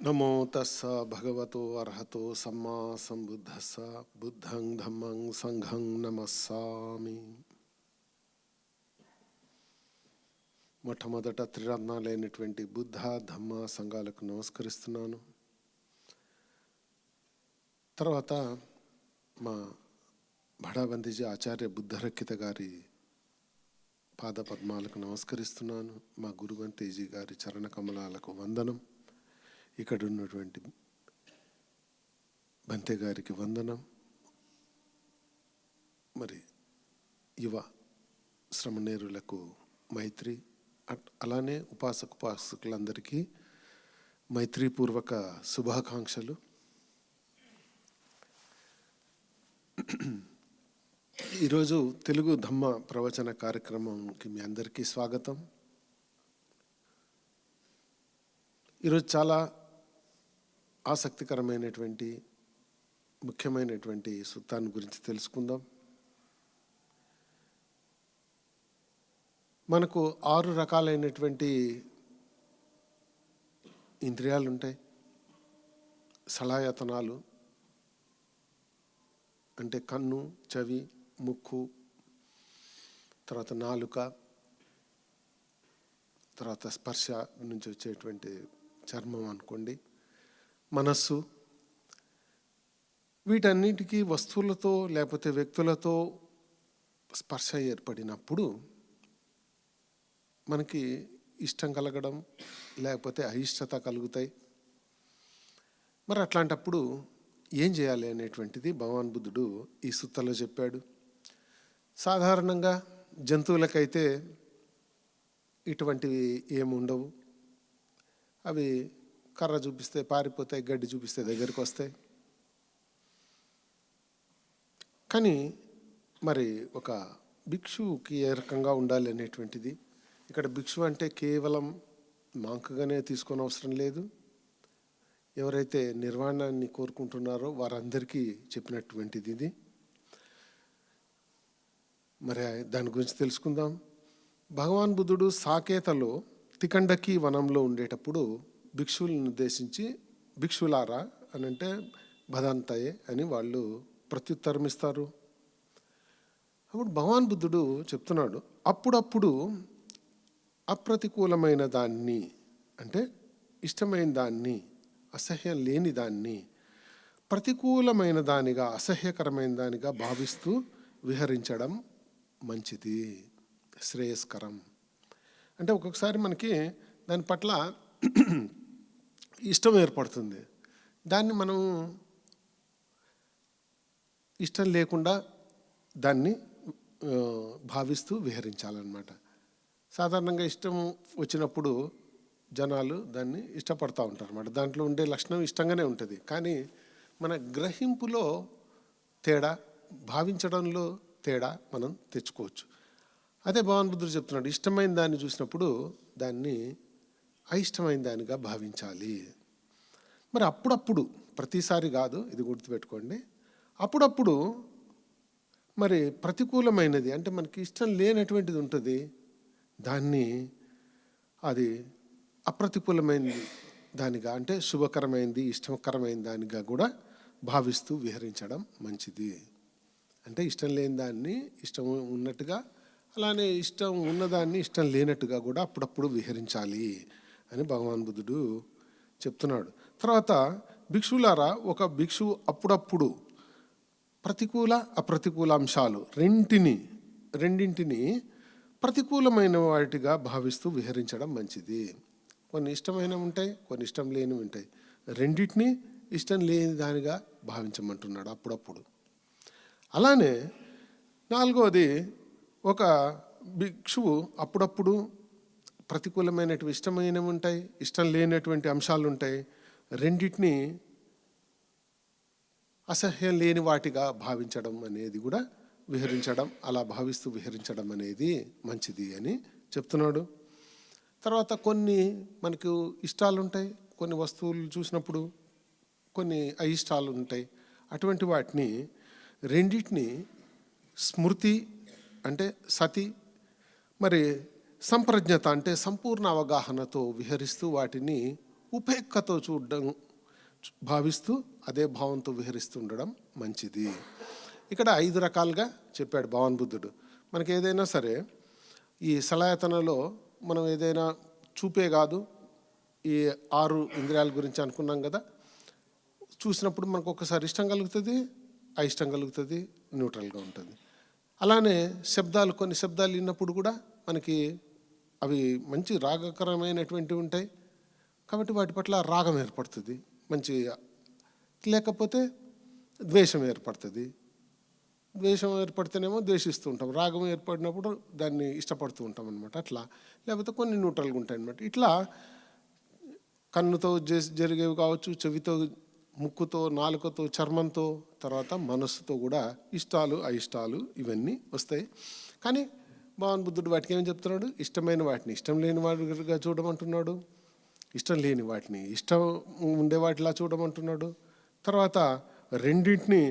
నమో తస్స భగవతో అర్హతో సమ్మా సంబుద్ధస్స బుద్ధం ధమ్మం సంఘం నమస్సామి. మొట్టమొదట త్రిరత్నాలైనటువంటి బుద్ధ ధమ్మ సంఘాలకు నమస్కరిస్తున్నాను. తర్వాత మా బడాబందీజీ ఆచార్య బుద్ధరక్షిత గారి పాదపద్మాలకు నమస్కరిస్తున్నాను. మా గురువంతేజీ గారి చరణ కమలాలకు వందనం. ఇక్కడ ఉన్నటువంటి బంతే గారికి వందనం. మరి యువ శ్రమణేరులకు మైత్రి, అలానే ఉపాసకులందరికీ మైత్రీపూర్వక శుభాకాంక్షలు. ఈరోజు తెలుగు ధమ్మ ప్రవచన కార్యక్రమంకి మీ అందరికీ స్వాగతం. ఈరోజు చాలా ఆసక్తికరమైనటువంటి ముఖ్యమైనటువంటి సూత్రాన్ని గురించి తెలుసుకుందాం. మనకు 6 రకాలైనటువంటి ఇంద్రియాలు ఉంటాయి. సలాయతనాలు అంటే కన్ను, చెవి, ముక్కు, తర్వాత నాలుక, తర్వాత స్పర్శ నుంచి వచ్చేటువంటి చర్మం అనుకోండి, మనస్సు. వీటన్నిటికీ వస్తువులతో లేకపోతే వ్యక్తులతో స్పర్శ ఏర్పడినప్పుడు మనకి ఇష్టం కలగడం లేకపోతే అయిష్టత కలుగుతాయి. మరి అట్లాంటప్పుడు ఏం చేయాలి అనేటువంటిది భగవాన్ బుద్ధుడు ఈ సూత్రంలో చెప్పాడు. సాధారణంగా జంతువులకైతే ఇటువంటివి ఏముండవు. అవి కర్ర చూపిస్తే పారిపోతాయి, గడ్డి చూపిస్తే దగ్గరికి వస్తాయి. కానీ మరి ఒక భిక్షువుకి ఏ రకంగా ఉండాలి అనేటువంటిది, ఇక్కడ భిక్షు అంటే కేవలం మాంకగానే తీసుకొని అవసరం లేదు. ఎవరైతే నిర్వాణాన్ని కోరుకుంటున్నారో వారందరికీ చెప్పినటువంటిది ఇది. మరి దాని గురించి తెలుసుకుందాం. భగవాన్ బుద్ధుడు సాకేతలో తికండకి వనంలో ఉండేటప్పుడు భిక్షువులను ఉద్దేశించి భిక్షులారా అని అంటే భదంతయే అని వాళ్ళు ప్రత్యుత్తరం ఇస్తారు. అప్పుడు భగవాన్ బుద్ధుడు చెప్తున్నాడు, అప్పుడప్పుడు అప్రతికూలమైన దాన్ని అంటే ఇష్టమైన దాన్ని, అసహ్యం లేని దాన్ని ప్రతికూలమైన దానిగా, అసహ్యకరమైన దానిగా భావిస్తూ విహరించడం మంచిది, శ్రేయస్కరం. అంటే ఒక్కొక్కసారి మనకి దాని పట్ల ఇష్టం ఏర్పడుతుంది. దాన్ని మనం ఇష్టం లేకుండా దాన్ని భావిస్తూ విహరించాలన్నమాట. సాధారణంగా ఇష్టం వచ్చినప్పుడు జనాలు దాన్ని ఇష్టపడుతూ ఉంటారు అన్నమాట. దాంట్లో ఉండే లక్షణం ఇష్టంగానే ఉంటుంది. కానీ మన గ్రహింపులో తేడా, భావించడంలో తేడా మనం తెచ్చుకోవచ్చు. అదే భగవాన్ బుద్ధుడు చెప్తున్నాడు, ఇష్టమైన దాన్ని చూసినప్పుడు దాన్ని అయిష్టమైన దానిగా భావించాలి. మరి అప్పుడప్పుడు, ప్రతిసారి కాదు, ఇది గుర్తుపెట్టుకోండి. అప్పుడప్పుడు మరి ప్రతికూలమైనది అంటే మనకి ఇష్టం లేనటువంటిది ఉంటుంది, దాన్ని అది అప్రతికూలమైనది దానిగా అంటే శుభకరమైనది, ఇష్టకరమైన దానిగా కూడా భావిస్తూ విహరించడం మంచిది. అంటే ఇష్టం లేని దాన్ని ఇష్టం ఉన్నట్టుగా, అలానే ఇష్టం ఉన్నదాన్ని ఇష్టం లేనట్టుగా కూడా అప్పుడప్పుడు విహరించాలి అని భగవాన్ బుద్ధుడు చెప్తున్నాడు. తర్వాత భిక్షులారా, ఒక భిక్షు అప్పుడప్పుడు ప్రతికూల అప్రతికూల అంశాలు రెండింటిని ప్రతికూలమైన వాటిగా భావిస్తూ విహరించడం మంచిది. కొన్ని ఇష్టమైనవి ఉంటాయి, కొన్ని ఇష్టం లేనివి ఉంటాయి. రెండింటినీ ఇష్టం లేని దానిగా భావించమంటున్నాడు అప్పుడప్పుడు. అలానే 4వది, ఒక భిక్షువు అప్పుడప్పుడు ప్రతికూలమైనటువంటి ఇష్టమైనవి ఉంటాయి, ఇష్టం లేనటువంటి అంశాలు ఉంటాయి. రెండింటినీ అసహ్యం లేని వాటిగా భావించడం అనేది కూడా విహరించడం, అలా భావిస్తూ విహరించడం అనేది మంచిది అని చెప్తున్నాడు. తర్వాత కొన్ని మనకు ఇష్టాలు ఉంటాయి, కొన్ని వస్తువులు చూసినప్పుడు కొన్ని అయిష్టాలు ఉంటాయి. అటువంటి వాటిని రెండింటిని స్మృతి అంటే సతి, మరి సంప్రజ్ఞత అంటే సంపూర్ణ అవగాహనతో విహరిస్తూ వాటిని ఉపేక్షతో చూడడం, భావిస్తూ అదే భావంతో విహరిస్తుండడం మంచిది. ఇక్కడ 5 రకాలుగా చెప్పాడు భగవాన్ బుద్ధుడు. మనకి ఏదైనా సరే ఈ సలాయతనలో మనం ఏదైనా చూపే కాదు, ఈ 6 ఇంద్రియాల గురించి అనుకున్నాం కదా. చూసినప్పుడు మనకు ఒకసారి ఇష్టం కలుగుతుంది, అయిష్టం కలుగుతుంది, న్యూట్రల్గా ఉంటుంది. అలానే శబ్దాలు, కొన్ని శబ్దాలు విన్నప్పుడు కూడా మనకి అవి మంచి రాగకరమైనటువంటివి ఉంటాయి కాబట్టి వాటి పట్ల రాగం ఏర్పడుతుంది, మంచి. లేకపోతే ద్వేషం ఏర్పడుతుంది. ద్వేషం ఏర్పడితేనేమో ద్వేషిస్తూ ఉంటాం, రాగం ఏర్పడినప్పుడు దాన్ని ఇష్టపడుతూ ఉంటాం అనమాట. అట్లా లేకపోతే కొన్ని న్యూట్రల్గా ఉంటాయి అనమాట. ఇట్లా కన్నుతో జరిగేవి కావచ్చు, చెవితో, ముక్కుతో, నాలుకతో, చర్మంతో, తర్వాత మనస్సుతో కూడా ఇష్టాలు అయిష్టాలు ఇవన్నీ వస్తాయి. కానీ భగవాన్ బుద్ధుడు వాటికి ఏమని చెప్తున్నాడు? ఇష్టమైన వాటిని ఇష్టం లేని వాటిగా చూడమంటున్నాడు, ఇష్టం లేని వాటిని ఇష్టం ఉండే వాటిలా చూడమంటున్నాడు. తర్వాత రెండింటిని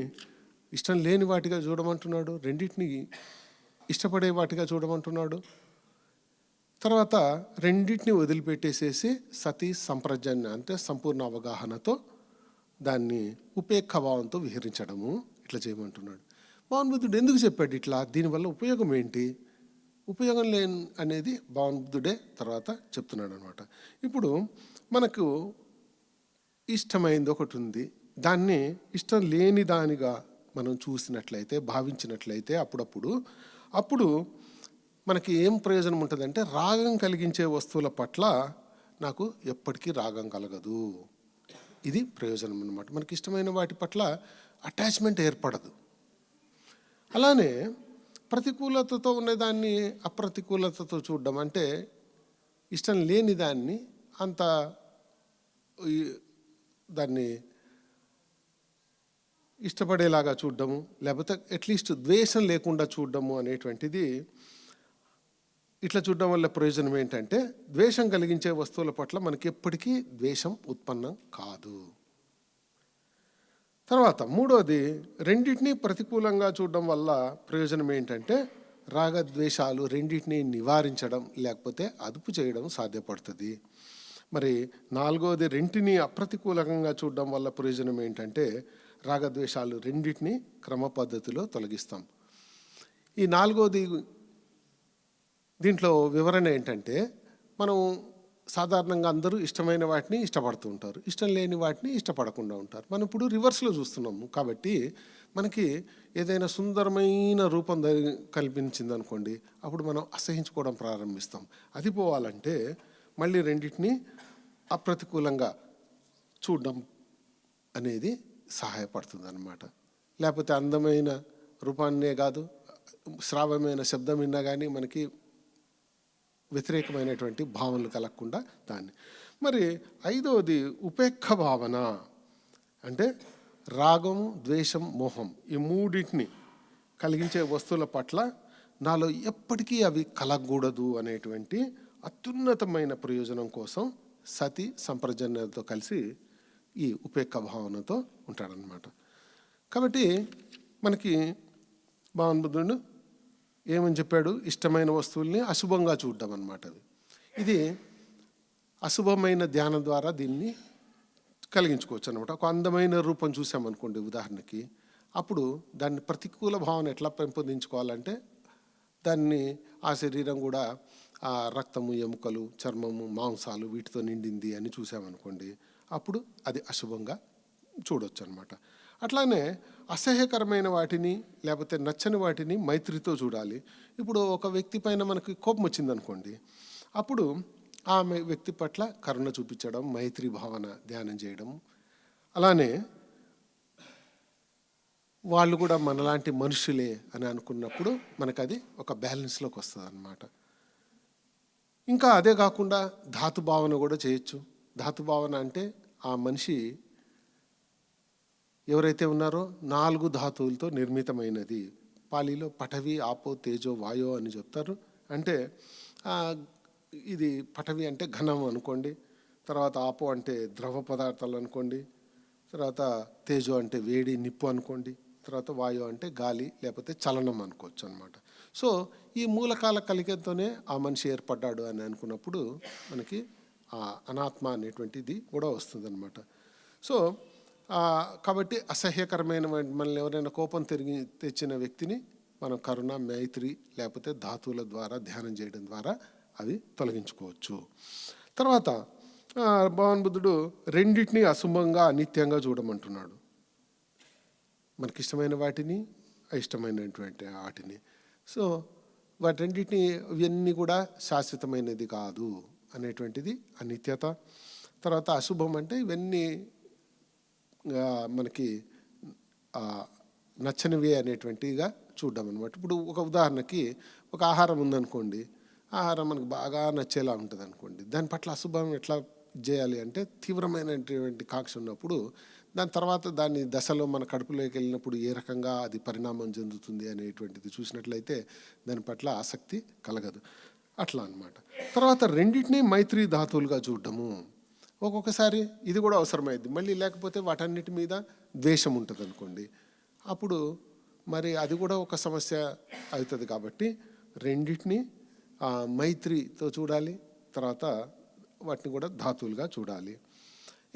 ఇష్టం లేని వాటిగా చూడమంటున్నాడు, రెండింటిని ఇష్టపడే వాటిగా చూడమంటున్నాడు. తర్వాత రెండింటిని వదిలిపెట్టేసేసి సతీ సంప్రజ్ఞాన అంటే సంపూర్ణ అవగాహనతో దాన్ని ఉపేక్ష భావంతో విహరించడము ఇట్లా చేయమంటున్నాడు. భగవాన్ బుద్ధుడు ఎందుకు చెప్పాడు ఇట్లా? దీనివల్ల ఉపయోగం ఏంటి? ఉపయోగం లేని అనేది భగవాన్ బుద్ధుడే తర్వాత చెప్తున్నాడు అనమాట. ఇప్పుడు మనకు ఇష్టమైంది ఒకటి ఉంది, దాన్ని ఇష్టం లేని దానిగా మనం చూసినట్లయితే, భావించినట్లయితే అప్పుడు మనకి ఏం ప్రయోజనం ఉంటుందంటే, రాగం కలిగించే వస్తువుల పట్ల నాకు ఎప్పటికీ రాగం కలగదు. ఇది ప్రయోజనం అన్నమాట. మనకి ఇష్టమైన వాటి పట్ల అటాచ్మెంట్ ఏర్పడదు. అలానే ప్రతికూలతతో ఉన్నదాన్ని అప్రతికూలతతో చూడడం అంటే, ఇష్టం లేని దాన్ని అంత దాన్ని ఇష్టపడేలాగా చూడడము, లేకపోతే అట్లీస్ట్ ద్వేషం లేకుండా చూడడము అనేటువంటిది. ఇట్లా చూడడం వల్ల ప్రయోజనం ఏంటంటే, ద్వేషం కలిగించే వస్తువుల పట్ల మనకి ఎప్పటికీ ద్వేషం ఉత్పన్నం కాదు. తర్వాత మూడోది, రెండింటినీ ప్రతికూలంగా చూడడం వల్ల ప్రయోజనం ఏంటంటే, రాగద్వేషాలు రెండింటినీ నివారించడం లేకపోతే అదుపు చేయడం సాధ్యపడుతుంది. మరి నాలుగోది, రెంటిని అప్రతికూలంగా చూడడం వల్ల ప్రయోజనం ఏంటంటే, రాగద్వేషాలు రెండింటినీ క్రమ పద్ధతిలో తొలగిస్తాం. ఈ నాలుగోది దీంట్లో వివరణ ఏంటంటే, మనం సాధారణంగా అందరూ ఇష్టమైన వాటిని ఇష్టపడుతూ ఉంటారు, ఇష్టం లేని వాటిని ఇష్టపడకుండా ఉంటారు. మనం ఇప్పుడు రివర్స్లో చూస్తున్నాము. కాబట్టి మనకి ఏదైనా సుందరమైన రూపం కల్పించింది అనుకోండి, అప్పుడు మనం అసహించుకోవడం ప్రారంభిస్తాం. అది పోవాలంటే మళ్ళీ రెండింటినీ అప్రతికూలంగా చూడడం అనేది సహాయపడుతుంది అన్నమాట. లేకపోతే అందమైన రూపాన్నే కాదు, శ్రావ్యమైన శబ్దం విన్నా కానీ మనకి వ్యతిరేకమైనటువంటి భావనలు కలగకుండా దాన్ని. మరి ఐదవది ఉపేక్ష భావన అంటే, రాగం, ద్వేషం, మోహం ఈ మూడింటిని కలిగించే వస్తువుల పట్ల నాలో ఎప్పటికీ అవి కలగకూడదు అనేటువంటి అత్యున్నతమైన ప్రయోజనం కోసం సతి సంప్రజన్యతో కలిసి ఈ ఉపేక్ష భావనతో ఉంటాడనమాట. కాబట్టి మనకి భగవాన్ బుద్ధుడు ఏమని చెప్పాడు? ఇష్టమైన వస్తువుల్ని అశుభంగా చూడడం అన్నమాట. ఇది అశుభమైన ధ్యానం ద్వారా దీన్ని కలిగించుకోవచ్చు అనమాట. ఒక అందమైన రూపం చూసామనుకోండి ఉదాహరణకి, అప్పుడు దాన్ని ప్రతికూల భావన ఎట్లా పెంపొందించుకోవాలంటే, దాన్ని ఆ శరీరం కూడా ఆ రక్తము, ఎముకలు, చర్మము, మాంసాలు వీటితో నిండింది అని చూసామనుకోండి, అప్పుడు అది అశుభంగా చూడవచ్చు అనమాట. అట్లానే అసహ్యకరమైన వాటిని లేకపోతే నచ్చని వాటిని మైత్రితో చూడాలి. ఇప్పుడు ఒక వ్యక్తి పైన మనకి కోపం వచ్చిందనుకోండి, అప్పుడు ఆ వ్యక్తి పట్ల కరుణ చూపించడం, మైత్రి భావన ధ్యానం చేయడం. అలానే వాళ్ళు కూడా మనలాంటి మనుషులే అని అనుకున్నప్పుడు మనకు అది ఒక బ్యాలెన్స్లోకి వస్తుంది అన్నమాట. ఇంకా అదే కాకుండా ధాతు భావన కూడా చేయొచ్చు. ధాతు భావన అంటే ఆ మనిషి ఎవరైతే ఉన్నారో 4 ధాతువులతో నిర్మితమైనది. పాలీలో పఠవి, ఆపో, తేజో, వాయో అని చెప్తారు. అంటే ఇది పఠవి అంటే ఘనం అనుకోండి, తర్వాత ఆపో అంటే ద్రవ పదార్థాలు అనుకోండి, తర్వాత తేజో అంటే వేడి, నిప్పు అనుకోండి, తర్వాత వాయు అంటే గాలి లేకపోతే చలనం అనుకోవచ్చు అనమాట. సో ఈ మూలకాల కలిగతోనే ఆ మనిషి ఏర్పడ్డాడు అని అనుకున్నప్పుడు మనకి ఆ అనాత్మ అనేటువంటిది కూడా వస్తుందన్నమాట. సో కాబట్టి అసహ్యకరమైన మనల్ని ఎవరైనా కోపం తెచ్చిన వ్యక్తిని మనం కరుణ, మైత్రి లేకపోతే ధాతువుల ద్వారా ధ్యానం చేయడం ద్వారా అవి తొలగించుకోవచ్చు. తర్వాత భగవాన్ బుద్ధుడు రెండింటినీ అశుభంగా అనిత్యంగా చూడమంటున్నాడు. మనకిష్టమైన వాటిని, అయిష్టమైనటువంటి వాటిని. సో వాటి రెండింటినీ ఇవన్నీ కూడా శాశ్వతమైనది కాదు అనేటువంటిది అనిత్యత. తర్వాత అశుభం అంటే ఇవన్నీ మనకి నచ్చనివి అనేటువంటిగా చూడడం అనమాట. ఇప్పుడు ఒక ఉదాహరణకి ఒక ఆహారం ఉందనుకోండి, ఆహారం మనకు బాగా నచ్చేలా ఉంటుంది అనుకోండి, దాని పట్ల అశుభం ఎట్లా చేయాలి అంటే తీవ్రమైనటువంటి కాంక్ష ఉన్నప్పుడు దాని తర్వాత దాని దశలో మన కడుపులోకి వెళ్ళినప్పుడు ఏ రకంగా అది పరిణామం చెందుతుంది అనేటువంటిది చూసినట్లయితే దాని పట్ల ఆసక్తి కలగదు. అట్లా అన్నమాట. తర్వాత రెండింటినీ మైత్రి ధాతువులుగా చూడడము. ఒక్కొక్కసారి ఇది కూడా అవసరమైంది, మళ్ళీ లేకపోతే వాటన్నిటి మీద ద్వేషం ఉంటుంది అనుకోండి, అప్పుడు మరి అది కూడా ఒక సమస్య అవుతుంది. కాబట్టి రెండింటినీ మైత్రితో చూడాలి, తర్వాత వాటిని కూడా ధాతువులుగా చూడాలి.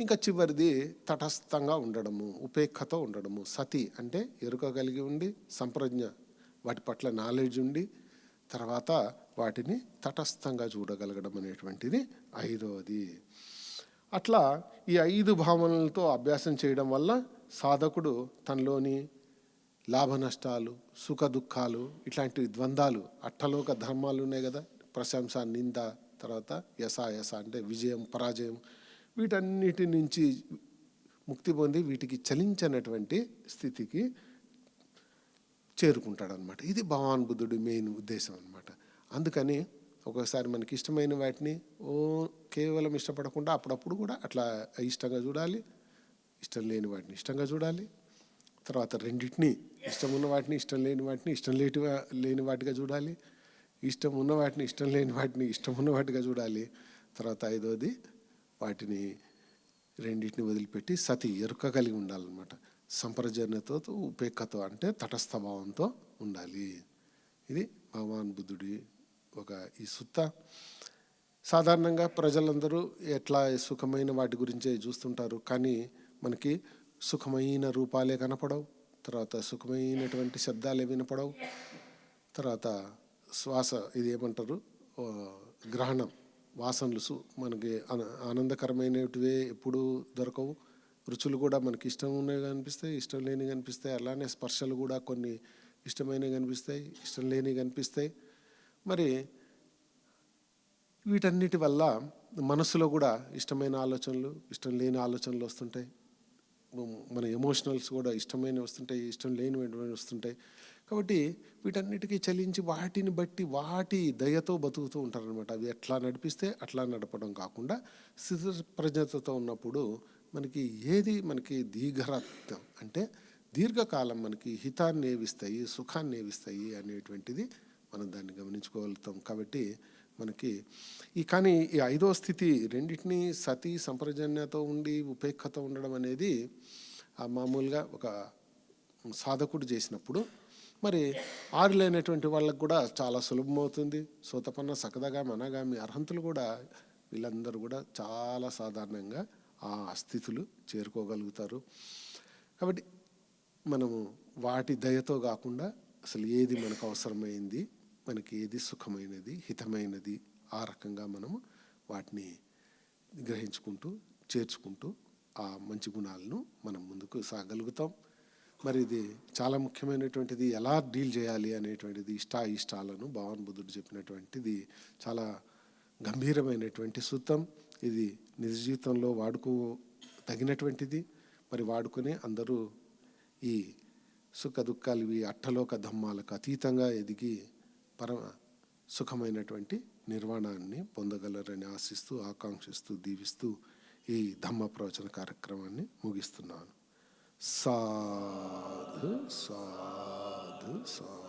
ఇంకా చివరిది తటస్థంగా ఉండడము, ఉపేక్షతో ఉండడము. సతి అంటే ఎరుక కలిగి ఉండి, సంప్రజ్ఞ వాటి పట్ల నాలెడ్జ్ ఉండి, తర్వాత వాటిని తటస్థంగా చూడగలగడం అనేటువంటిది ఐదవది. అట్లా ఈ 5 భావనలతో అభ్యాసం చేయడం వల్ల సాధకుడు తనలోని లాభ నష్టాలు, సుఖ దుఃఖాలు, ఇట్లాంటి ద్వంద్వాలు, అట్టలోక ధర్మాలు ఉన్నాయి కదా, ప్రశంస, నింద, తర్వాత యస అంటే విజయం, పరాజయం, వీటన్నిటి నుంచి ముక్తి పొంది వీటికి చలించినటువంటి స్థితికి చేరుకుంటాడనమాట. ఇది భగవాన్ బుద్ధుడి మెయిన్ ఉద్దేశం అనమాట. అందుకని ఒక్కొక్కసారి మనకి ఇష్టమైన వాటిని కేవలం ఇష్టపడకుండా అప్పుడప్పుడు కూడా అట్లా ఇష్టంగా చూడాలి, ఇష్టం లేని వాటిని ఇష్టంగా చూడాలి. తర్వాత రెండింటినీ, ఇష్టం ఉన్న వాటిని, ఇష్టం లేని వాటిని ఇష్టం లేని వాటిగా చూడాలి, ఇష్టం ఉన్న వాటిని, ఇష్టం లేని వాటిని ఇష్టం ఉన్న వాటిగా చూడాలి. తర్వాత ఐదవది వాటిని రెండింటిని వదిలిపెట్టి సతి ఎరుక కలిగి ఉండాలన్నమాట. సంప్రజనతో, ఉపేక్షతో అంటే తటస్థ భావంతో ఉండాలి. ఇది భగవాన్ బుద్ధుడి ఒక ఈ సుత్త. సాధారణంగా ప్రజలందరూ ఎట్లా సుఖమైన వాటి గురించే చూస్తుంటారు, కానీ మనకి సుఖమైన రూపాలే కనపడవు, తర్వాత సుఖమైనటువంటి శబ్దాలే వినపడవు, తర్వాత శ్వాస ఇది ఏమంటారు గ్రహణం, వాసనలు మనకి ఆనందకరమైనటివే ఎప్పుడు దొరకవు. రుచులు కూడా మనకి ఇష్టం ఉన్నవి కనిపిస్తాయి, ఇష్టం లేనివి కనిపిస్తాయి. అలానే స్పర్శలు కూడా కొన్ని ఇష్టమైనవి కనిపిస్తాయి, ఇష్టం లేనివి కనిపిస్తాయి. మరి వీటన్నిటి వల్ల మనసులో కూడా ఇష్టమైన ఆలోచనలు, ఇష్టం లేని ఆలోచనలు వస్తుంటాయి. మన ఎమోషనల్స్ కూడా ఇష్టమైనవి వస్తుంటాయి, ఇష్టం లేనివి వస్తుంటాయి. కాబట్టి వీటన్నిటికీ చలించి వాటిని బట్టి వాటి దయతో బతుకుతూ ఉంటారనమాట. అవి ఎట్లా నడిపిస్తే అట్లా నడపడం కాకుండా స్థిర ప్రజ్ఞతతో ఉన్నప్పుడు మనకి ఏది మనకి దీర్ఘరత్నం అంటే దీర్ఘకాలం మనకి హితాన్ని ఏవిస్తాయి, సుఖాన్ని ఏవిస్తాయి అనేటువంటిది మనం దాన్ని గమనించుకోగలుగుతాం. కాబట్టి మనకి కానీ ఈ 5వ స్థితి రెండింటినీ సతి సంప్రజన్యతో ఉండి ఉపేక్షతో ఉండడం అనేది మామూలుగా ఒక సాధకుడు చేసినప్పుడు మరి ఆరులైనటువంటి వాళ్ళకు కూడా చాలా సులభమవుతుంది. సోతపన్న, సకదగామి, అనాగామి, అర్హంతులు కూడా వీళ్ళందరూ కూడా చాలా సాధారణంగా ఆ స్థితులు చేరుకోగలుగుతారు. కాబట్టి మనము వాటి దయతో కాకుండా అసలు ఏది మనకు అవసరమైంది, మనకి ఏది సుఖమైనది, హితమైనది, ఆ రకంగా మనము వాటిని గ్రహించుకుంటూ చేర్చుకుంటూ ఆ మంచి గుణాలను మనం ముందుకు సాగలుగుతాం. మరి ఇది చాలా ముఖ్యమైనటువంటిది. ఎలా డీల్ చేయాలి అనేటువంటిది, ఇష్టాలను భగవాన్ బుద్ధుడు చెప్పినటువంటిది చాలా గంభీరమైనటువంటి సూత్రం. ఇది నిజ జీవితంలో తగినటువంటిది. మరి వాడుకొని అందరూ ఈ సుఖ దుఃఖాలు, ఈ అట్టలోక ధమ్మాలకు అతీతంగా ఎదిగి పరమ సుఖమైనటువంటి నిర్వాణాన్ని పొందగలరని ఆశిస్తూ, ఆకాంక్షిస్తూ, దీవిస్తూ ఈ ధమ్మ ప్రవచన కార్యక్రమాన్ని ముగిస్తున్నాను. సాధు సాధు సాధు.